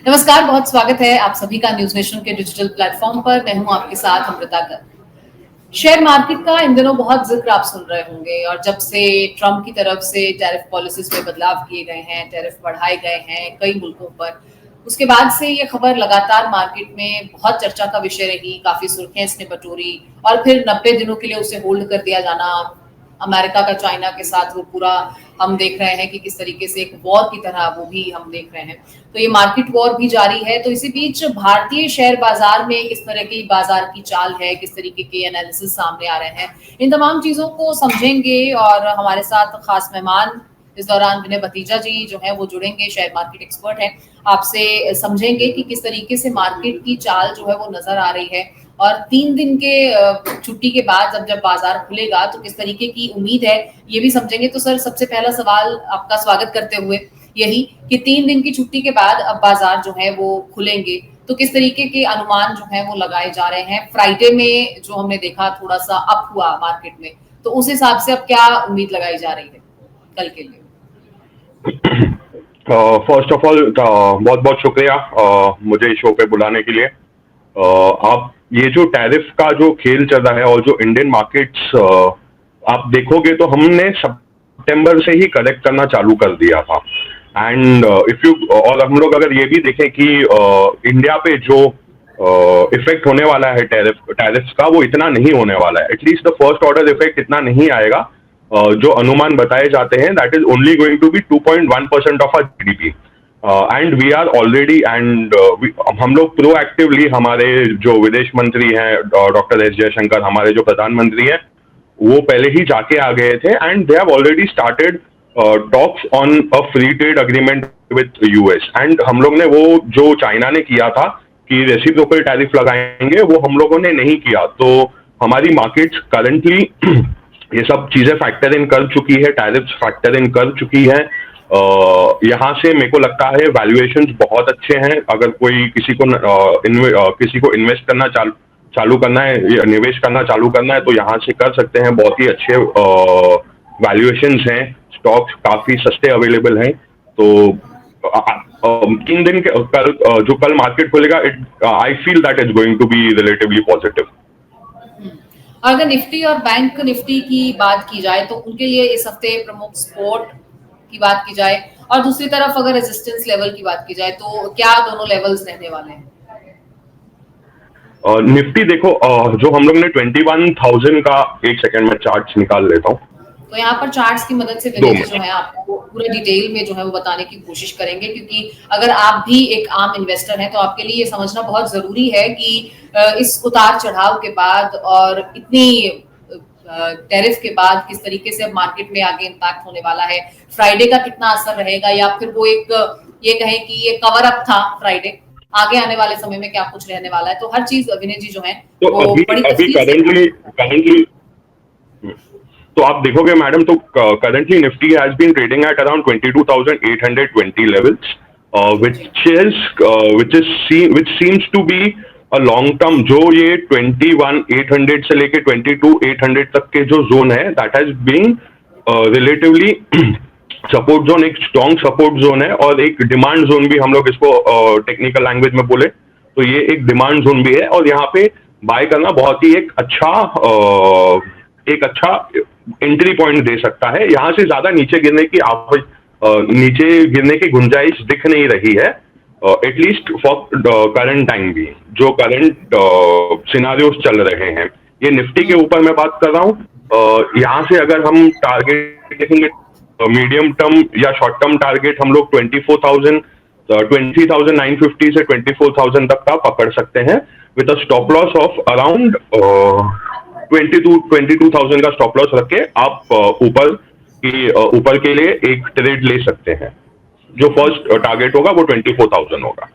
नमस्कार, बहुत स्वागत है आप सभी का न्यूज नेशन के डिजिटल प्लेटफॉर्म पर। मैं हूं आपके साथ अमृता गर्ग। शेयर मार्केट का इन दिनों बहुत जिक्र आप सुन रहे होंगे और जब से ट्रम्प की तरफ से टैरिफ पॉलिसीज में बदलाव किए गए हैं, टैरिफ बढ़ाए गए हैं कई मुल्कों पर, उसके बाद से ये खबर लगातार मार्केट में बहुत चर्चा का विषय रही, काफी सुर्खियां इसने बटोरी और फिर 90 दिनों के लिए उसे होल्ड कर दिया जाना। अमेरिका का चाइना के साथ वो पूरा हम देख रहे हैं कि किस तरीके से एक वॉर की तरह वो भी हम देख रहे हैं। तो ये मार्केट वॉर भी जारी है। तो इसी बीच भारतीय शेयर बाजार में किस तरह की बाजार की चाल है, किस तरीके के एनालिसिस सामने आ रहे हैं, इन तमाम चीजों को समझेंगे। और हमारे साथ खास मेहमान इस दौरान विनय भतीजा जी जो है वो जुड़ेंगे, शेयर मार्केट एक्सपर्ट हैं। आपसे समझेंगे कि किस तरीके से मार्केट की चाल जो है वो नजर आ रही है और 3 दिन के छुट्टी के बाद जब बाजार खुलेगा तो किस तरीके की उम्मीद है, ये भी समझेंगे। तो सर, सबसे पहला सवाल आपका स्वागत करते हुए यही कि 3 दिन की छुट्टी के बाद अब बाजार जो है वो खुलेंगे, तो किस तरीके के अनुमान जो है वो लगाए जा रहे हैं। फ्राइडे में जो हमने देखा थोड़ा सा अप हुआ मार्केट में, तो उस हिसाब से अब क्या उम्मीद लगाई जा रही है कल के लिए। फर्स्ट ऑफ ऑल बहुत बहुत शुक्रिया मुझे इस शो पे बुलाने के लिए। आप ये जो टैरिफ का जो खेल चल रहा है और जो इंडियन मार्केट्स आप देखोगे तो हमने सितंबर से ही कलेक्ट करना चालू कर दिया था। एंड इफ यू और हम लोग अगर ये भी देखें कि इंडिया पे जो इफेक्ट होने वाला है टैरिफ्स का, वो इतना नहीं होने वाला है। At least the first order effect इतना नहीं आएगा। जो अनुमान बताए जाते हैं that is only going to be 2.1% of our GDP. And we are already and हम लोग प्रोएक्टिवली, हमारे जो विदेश मंत्री हैं डॉक्टर एस जयशंकर, हमारे जो प्रधानमंत्री हैं, वो पहले ही जाके आ गए थे and they have already started talks on a free trade agreement with US. And हम लोग ने वो जो चाइना ने किया था कि रेसिप्रोकल टैरिफ लगाएंगे, वो हम लोगों ने नहीं किया। तो हमारी मार्केट्स करंटली ये सब चीजें फैक्टर इन कर चुकी है, टैरिफ्स फैक्टर इन कर चुकी है। यहाँ से मेरे को लगता है वैल्यूएशंस बहुत अच्छे हैं। अगर कोई किसी को इन्वेस्ट करना चालू करना है या निवेश करना चालू करना है तो यहाँ से कर सकते हैं। बहुत ही अच्छे वैल्यूएशंस हैं, स्टॉक्स काफी सस्ते अवेलेबल हैं। तो 3 दिन के जो कल मार्केट खुलेगा, I feel that is going to be relatively positive. अगर निफ्टी और बैंक निफ्टी की बात की जाए तो उनके लिए इस हफ्ते प्रमुख सपोर्ट की बात की जाए और दूसरी तरफ अगर रेजिस्टेंस लेवल की बात की जाए तो क्या दोनों लेवल्स रहने वाले हैं। निफ्टी देखो, जो हम लोग ने 21,000 का, एक सेकंड में चार्ट्स निकाल लेता हूँ। तो यहाँ पर चार्ट्स की मदद से विनय जी जो है आपको पूरे डिटेल में जो है वो बताने की कोशिश करेंगे, क्योंकि अगर आप भी एक आम इन्वेस्टर हैं तो आपके लिए ये समझना बहुत जरूरी है कि इस उतार चढ़ाव के बाद और इतनी टैरिफ के बाद किस तरीके से अब मार्केट में आगे इम्पैक्ट होने वाला है, फ्राइडे का कितना असर रहेगा, या फिर वो एक ये कहें कि ये कवर अप था फ्राइडे, आगे आने वाले समय में क्या कुछ रहने वाला है। तो हर चीज विनय जी जो है तो वो बड़ी करंटली तो आप देखोगे मैडम, तो currently Nifty has been trading at around 22,820 levels, which seems to be a long term। जो ये 21,800 से लेके 22,800 तक के जो जोन है, that has been relatively support zone, एक स्ट्रॉन्ग सपोर्ट जोन है और एक डिमांड जोन भी, हम लोग इसको टेक्निकल लैंग्वेज में बोले तो ये एक डिमांड जोन भी है। और यहाँ पे बाय करना बहुत ही एक अच्छा एंट्री पॉइंट दे सकता है। यहाँ से ज्यादा नीचे गिरने की गुंजाइश दिख नहीं रही है, एटलीस्ट फॉर करंट टाइम भी, जो करंट सिनारियोस चल रहे हैं। ये निफ्टी के ऊपर मैं बात कर रहा हूँ। यहाँ से अगर हम टारगेट देखेंगे, मीडियम टर्म या शॉर्ट टर्म टारगेट हम लोग 20,950 से 24,000 तक का पकड़ सकते हैं, with a stop loss of around 22,000 का स्टॉप लॉस रख के आप ऊपर के लिए एक ट्रेड ले सकते हैं। जो फर्स्ट टारगेट होगा वो 24,000 होगा।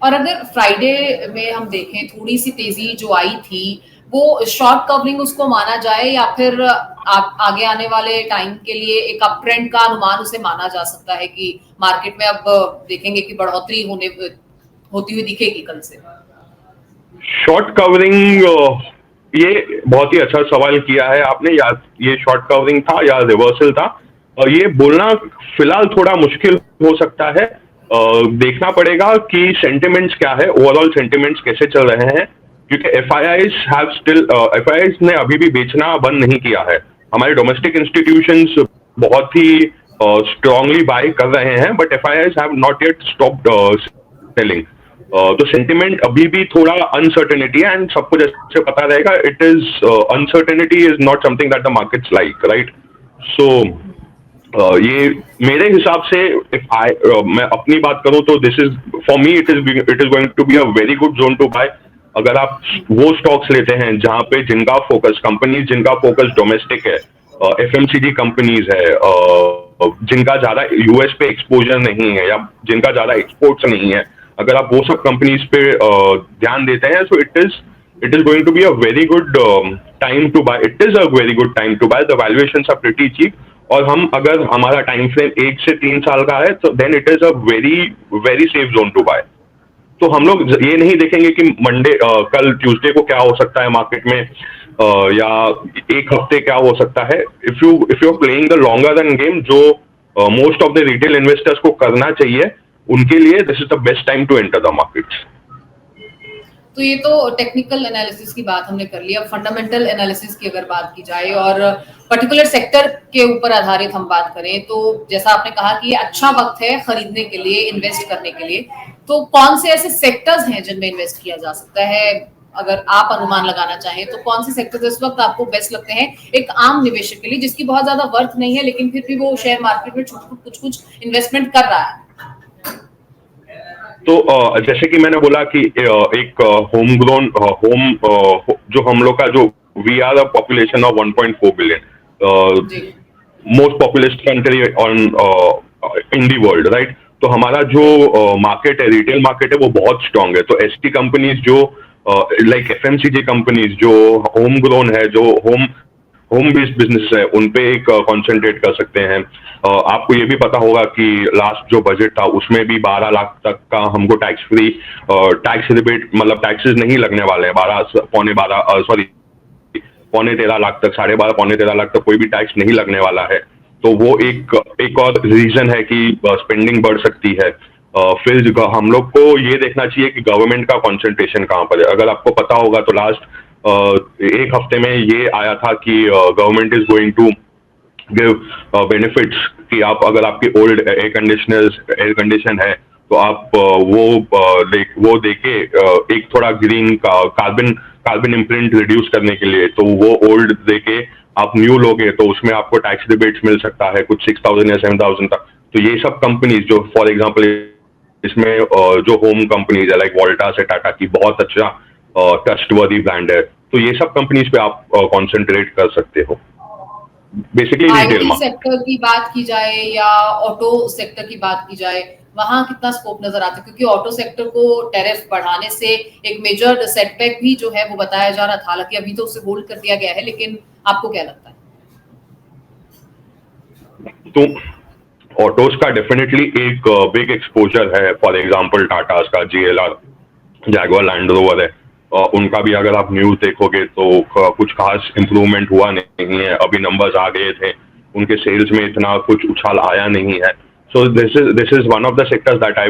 और अगर फ्राइडे में हम देखें थोड़ी सी तेजी जो आई थी, वो शॉर्ट कवरिंग उसको माना जाए या फिर आगे आने वाले टाइम के लिए एक अप ट्रेंड का अनुमान उसे माना जा सकता है कि मार्केट में अब देखेंगे कि बढ़ोतरी होती हुई दिखेगी कल से। शॉर्ट कवरिंग, ये बहुत ही अच्छा सवाल किया है आपने। या ये शॉर्ट कवरिंग था या रिवर्सल था, और ये बोलना फिलहाल थोड़ा मुश्किल हो सकता है। देखना पड़ेगा कि सेंटिमेंट्स क्या है, ओवरऑल सेंटिमेंट्स कैसे चल रहे हैं, क्योंकि एफआईआईज ने अभी भी बेचना बंद नहीं किया है। हमारे डोमेस्टिक इंस्टीट्यूशंस बहुत ही स्ट्रांगली बाय कर रहे हैं, but FIIs have not yet stopped selling. तो सेंटिमेंट अभी भी थोड़ा अनसर्टेनिटी है, एंड सबको जैसे पता रहेगा, it is uncertainty is not something that the markets like, right? So ये मेरे हिसाब से मैं अपनी बात करूं तो this is for me it is going to be a very good zone to buy. अगर आप वो स्टॉक्स लेते हैं जहां पे जिनका फोकस डोमेस्टिक है, एफएमसीजी कंपनीज है, जिनका ज्यादा यूएस पे एक्सपोजर नहीं है या जिनका ज्यादा एक्सपोर्ट्स नहीं है, अगर आप वो सब कंपनीज पे ध्यान देते हैं, so it is going to be a very good time to buy. It is a very good time to buy. The valuations are pretty cheap, और हम अगर हमारा टाइम फ्रेम 1 से 3 साल का है, तो then it is a very very safe zone to buy. तो हम लोग ये नहीं देखेंगे कि कल ट्यूसडे को क्या हो सकता है मार्केट में, या एक हफ्ते क्या हो सकता है। If you are playing the longer run game, जो most of the retail investors को करना चाहिए, उनके लिए this is the best time to enter the markets. तो ये तो टेक्निकल एनालिसिस की बात हमने कर ली। अब फंडामेंटल एनालिसिस की अगर बात की जाए और पर्टिकुलर सेक्टर के ऊपर आधारित हम बात करें, तो जैसा आपने कहा कि ये अच्छा वक्त है खरीदने के लिए, इन्वेस्ट करने के लिए, तो कौन से ऐसे सेक्टर्स हैं जिनमें इन्वेस्ट किया जा सकता है? अगर आप अनुमान लगाना चाहें तो कौन से सेक्टर्स इस वक्त आपको बेस्ट लगते हैं एक आम निवेशक के लिए, जिसकी बहुत ज्यादा वर्थ नहीं है लेकिन फिर भी वो शेयर मार्केट में कुछ इन्वेस्टमेंट कर रहा है? तो जैसे कि मैंने बोला कि एक होम ग्रोन जो हम लोग का जो we are a population of 1.4 billion, most populous country on in the world, right? तो हमारा जो मार्केट है, रिटेल मार्केट है, वो बहुत स्ट्रांग है। तो एसटी कंपनीज जो लाइक एफएमसीजी कंपनीज जो होम ग्रोन है, जो होम बेस्ड बिजनेस है, उन पे एक कॉन्सेंट्रेट कर सकते हैं। आपको ये भी पता होगा कि लास्ट जो बजट था उसमें भी 12 लाख तक का हमको टैक्स फ्री टैक्स रिबेट, मतलब टैक्सेस नहीं लगने वाले हैं। 12.5 लाख तक, 12.5 पौने 13 लाख तक कोई भी टैक्स नहीं लगने वाला है। तो वो एक और रीजन है कि स्पेंडिंग बढ़ सकती है। फिर हम लोग को ये देखना चाहिए कि गवर्नमेंट का कॉन्सेंट्रेशन कहाँ पर है। अगर आपको पता होगा तो लास्ट एक हफ्ते में ये आया था कि government is going to give benefits, कि आप अगर आपकी ओल्ड एयर कंडीशन है तो आप वो देके एक थोड़ा ग्रीन कार्बन इम्प्रिंट रिड्यूस करने के लिए, तो वो ओल्ड देके आप न्यू लोगे तो उसमें आपको टैक्स रिबेट्स मिल सकता है कुछ 6,000 या 7,000 तक। तो ये सब कंपनीज जो फॉर एग्जांपल इसमें जो होम कंपनीज है लाइक वोल्टास है, टाटा की बहुत अच्छा ट्रस्टवर्दी ब्रांड है, तो ये सब कंपनीज पे आप कॉन्सेंट्रेट कर सकते हो। बेसिकली रिटेल आईटी सेक्टर की बात की जाए या ऑटो सेक्टर की बात की जाए, वहां कितना स्कोप नजर आता है? क्योंकि ऑटो सेक्टर को टैरिफ बढ़ाने से एक मेजर सेटबैक भी जो है वो बताया जा रहा था, हालांकि अभी तो उसे होल्ड कर दिया गया है, लेकिन आपको क्या लगता है? तो ऑटोज का डेफिनेटली एक बिग एक्सपोजर है। फॉर एग्जांपल टाटास का जीएलआर, जैगुआर लैंड रोवर है, उनका भी अगर आप न्यूज देखोगे तो कुछ खास इम्प्रूवमेंट हुआ नहीं है। अभी नंबर्स आ गए थे, उनके सेल्स में इतना कुछ उछाल आया नहीं है। So this is one of the sectors that I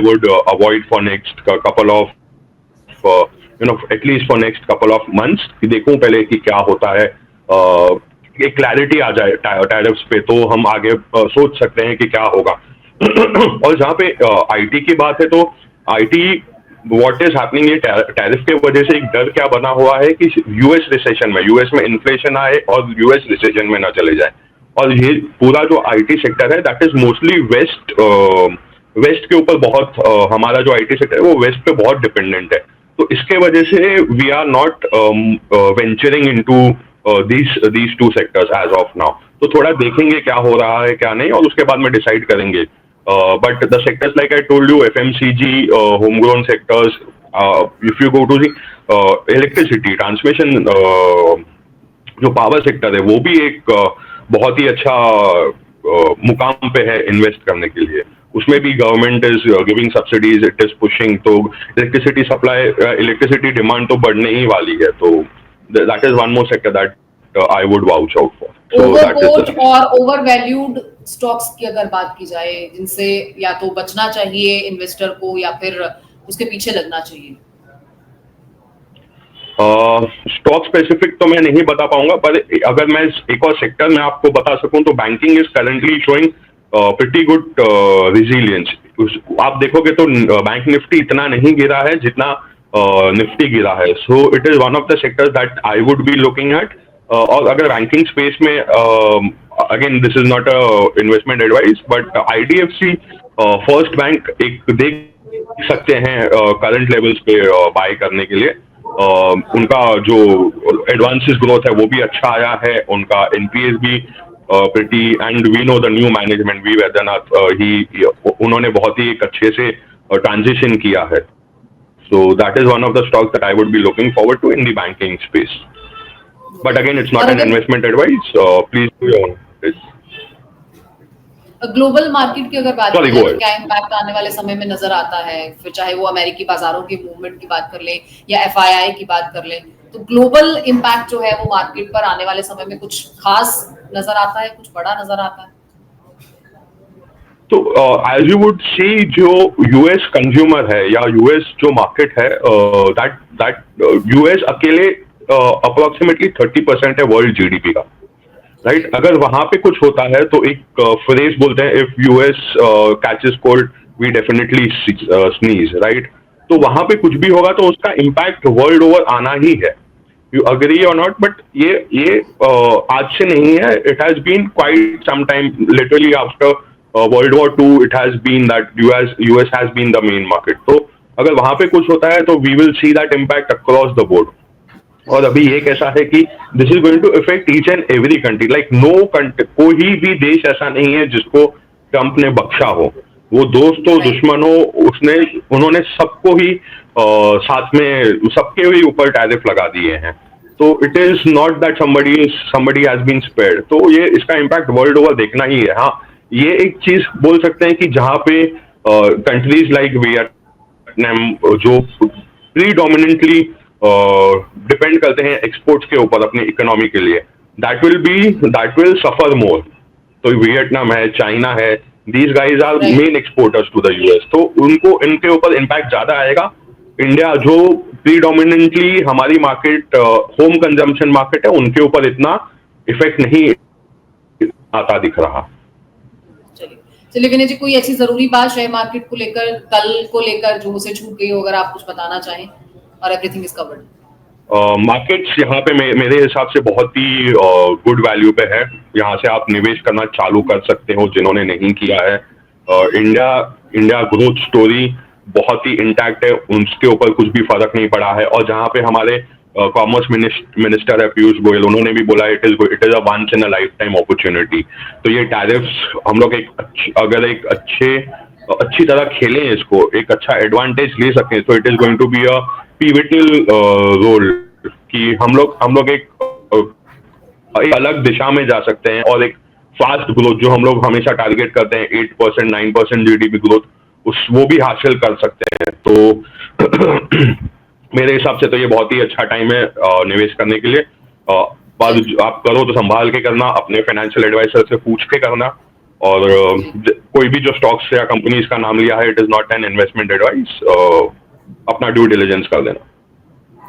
would avoid for next couple of at least for next couple of months, कि देखूं पहले कि क्या होता है, एक क्लैरिटी आ जाए टैरिफ्स पे, तो हम आगे सोच सकते हैं कि क्या होगा। और जहाँ पे आईटी की बात है, तो आईटी व्हाट इज हैपनिंग, ये टैरिफ के वजह से एक डर क्या बना हुआ है कि यूएस रिसेशन में, यूएस में इन्फ्लेशन आए और यूएस रिसेशन में ना चले जाए। और ये पूरा जो आईटी सेक्टर है दैट इज मोस्टली वेस्ट के ऊपर बहुत हमारा जो आईटी सेक्टर है वो वेस्ट पे बहुत डिपेंडेंट है। तो इसके वजह से we are not venturing into these two sectors as of now। तो थोड़ा देखेंगे क्या हो रहा है क्या नहीं, और उसके बाद में डिसाइड करेंगे। But the sectors like I told you, FMCG, home grown sectors, if you go to the electricity transmission, जो पावर सेक्टर है वो भी एक बहुत ही अच्छा मुकाम पे है इन्वेस्ट करने के लिए। उसमें भी government is giving subsidies, it is pushing, तो इलेक्ट्रिसिटी सप्लाई, इलेक्ट्रिसिटी डिमांड तो बढ़ने ही वाली है। तो that is one more sector that I would vouch out for। So that is overbought the और ओवर वैल्यूड स्टॉक्स की अगर बात की जाए जिनसे या तो बचना चाहिए इन्वेस्टर को या फिर उसके पीछे लगना चाहिए। स्टॉक स्पेसिफिक तो मैं नहीं बता पाऊंगा, पर अगर मैं एक और सेक्टर में आपको बता सकूं तो banking is currently showing pretty good resilience. आप देखोगे तो बैंक निफ्टी इतना नहीं गिरा है जितना निफ्टी गिरा है। सो it is one of the sectors that I would be looking at. और अगर बैंकिंग स्पेस में again this is not a investment advice, but IDFC first bank एक देख सकते हैं करंट लेवल्स पे बाय करने के लिए। उनका जो एडवांसेस ग्रोथ है वो भी अच्छा आया है, उनका एनपीएस भी pretty, and we know the new management V Vaidyanathan ही उन्होंने बहुत ही एक अच्छे से ट्रांजिशन किया है। So that is one of the stocks that I would be looking forward to in the banking space, but again it's or not an अगर investment advice, please do your own. Global market की अगर बात sorry, की जाए गो तो ahead. क्या impact आने वाले समय में नजर आता है, फिर चाहे वो अमेरिकी बाजारों की मूवमेंट की बात कर ले या एफआईआई की बात कर ले, तो ग्लोबल इम्पैक्ट जो है वो मार्केट पर आने वाले समय में कुछ खास नजर आता है, कुछ बड़ा नजर आता है। तो एज यू वुड सी, जो यूएस कंज्यूमर है या यूएस जो मार्केट है, दैट दैट यूएस अकेले अप्रोक्सीमेटली 30% है वर्ल्ड जीडीपी का, राइट। अगर वहां पे कुछ होता है तो एक फ्रेज बोलते हैं, if US catches cold we definitely sneeze, right. तो वहां पे कुछ भी होगा तो उसका इम्पैक्ट वर्ल्ड ओवर आना ही है, you agree or not. But ये आज से नहीं है, it has been quite some time, literally after world war two it has been that US has been the main market. तो अगर वहां पे कुछ होता है तो we will see that impact across the board. और अभी ये कैसा है कि this is going to effect each and every country, like no country, कोई भी देश ऐसा नहीं है जिसको ट्रंप ने बख्शा हो। वो दोस्त हो दुश्मन हो, उसने उन्होंने सबको ही साथ में सबके ही ऊपर टैरिफ लगा दिए हैं। तो it is not that somebody has been spared. तो ये इसका इम्पैक्ट वर्ल्ड ओवर देखना ही है। हाँ, ये एक चीज बोल सकते हैं कि जहां पे कंट्रीज लाइक वियतनाम जो प्रीडोमिनेंटली डिपेंड करते हैं एक्सपोर्ट्स के ऊपर अपनी इकोनॉमी के लिए, दैट विल सफर मोर। तो वियतनाम है, चाइना है, these guys are main exporters to the US, तो उनको इनके ऊपर इम्पैक्ट ज्यादा आएगा। इंडिया जो प्रीडोमिनेंटली हमारी मार्केट होम कंजम्पशन मार्केट है, उनके ऊपर इतना इफेक्ट नहीं आता दिख रहा। चलिए विनय जी, कोई ऐसी जरूरी बात शेयर मार्केट को लेकर, कल को लेकर जो मुझे छूट गई हो, अगर आप कुछ बताना चाहें, और एवरीथिंग इज कवर्ड। मार्केट्स यहाँ पे मेरे हिसाब से बहुत ही गुड वैल्यू पे है। यहाँ से आप निवेश करना चालू कर सकते हो जिन्होंने नहीं किया है। इंडिया ग्रोथ स्टोरी बहुत ही इंटैक्ट है, उसके ऊपर कुछ भी फर्क नहीं पड़ा है। और जहाँ पे हमारे कॉमर्स मिनिस्टर है पीयूष गोयल, उन्होंने भी बोला it is a once in a lifetime opportunity. तो ये टैरिफ्स हम लोग अगर एक अच्छी तरह खेलें इसको, एक अच्छा एडवांटेज ले सकें, तो it is going to be a pivotal role कि हम लोग एक अलग दिशा में जा सकते हैं और एक फास्ट ग्रोथ जो हम लोग हमेशा टारगेट करते हैं 8% 9% जीडीपी ग्रोथ, वो भी हासिल कर सकते हैं। तो मेरे हिसाब से तो ये बहुत ही अच्छा टाइम है निवेश करने के लिए। बाद आप करो तो संभाल के करना, अपने फाइनेंशियल एडवाइजर से पूछ के करना। और कोई भी जो स्टॉक्स या कंपनीज का नाम लिया है, it is not an investment advice, अपना ड्यू डिलिजेंस कर देना।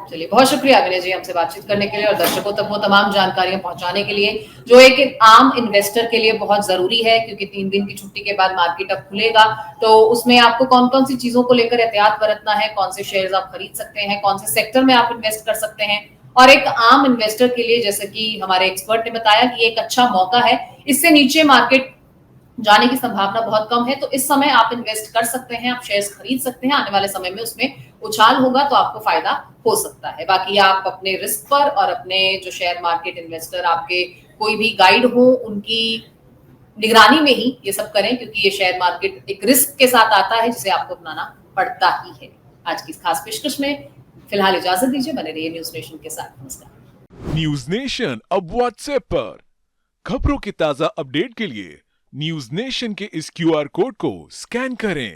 चलिए, बहुत शुक्रिया विनय जी हमसे बातचीत करने के लिए और दर्शकों तक वो तमाम जानकारियां पहुंचाने के लिए जो एक आम इन्वेस्टर के लिए बहुत जरूरी है, क्योंकि 3 दिन की छुट्टी के बाद मार्केट अब खुलेगा। तो उसमें आपको कौन कौन सी चीजों को लेकर एहतियात बरतना है, कौन से शेयर्स आप खरीद सकते हैं, कौन से सेक्टर में आप इन्वेस्ट कर सकते हैं, और एक आम इन्वेस्टर के लिए, जैसे कि हमारे एक्सपर्ट ने बताया, कि एक अच्छा मौका है, इससे नीचे मार्केट जाने की संभावना बहुत कम है। तो इस समय आप इन्वेस्ट कर सकते हैं, आप शेयर्स खरीद सकते हैं, आने वाले समय में उसमें उछाल होगा तो आपको फायदा हो सकता है। बाकी आप अपने रिस्क पर और अपने जो शेयर मार्केट इन्वेस्टर आपके कोई भी गाइड हो, उनकी निगरानी में ही ये सब करें, क्योंकि ये शेयर मार्केट एक रिस्क के साथ आता है जिसे आपको अपनाना पड़ता ही है। आज की इस खास पेशकश में फिलहाल इजाजत दीजिए, बने रहिए न्यूज नेशन के साथ। नमस्कार। न्यूज नेशन अब व्हाट्सएप पर खबरों की ताजा अपडेट के लिए न्यूज नेशन के इस क्यूआर कोड को स्कैन करें।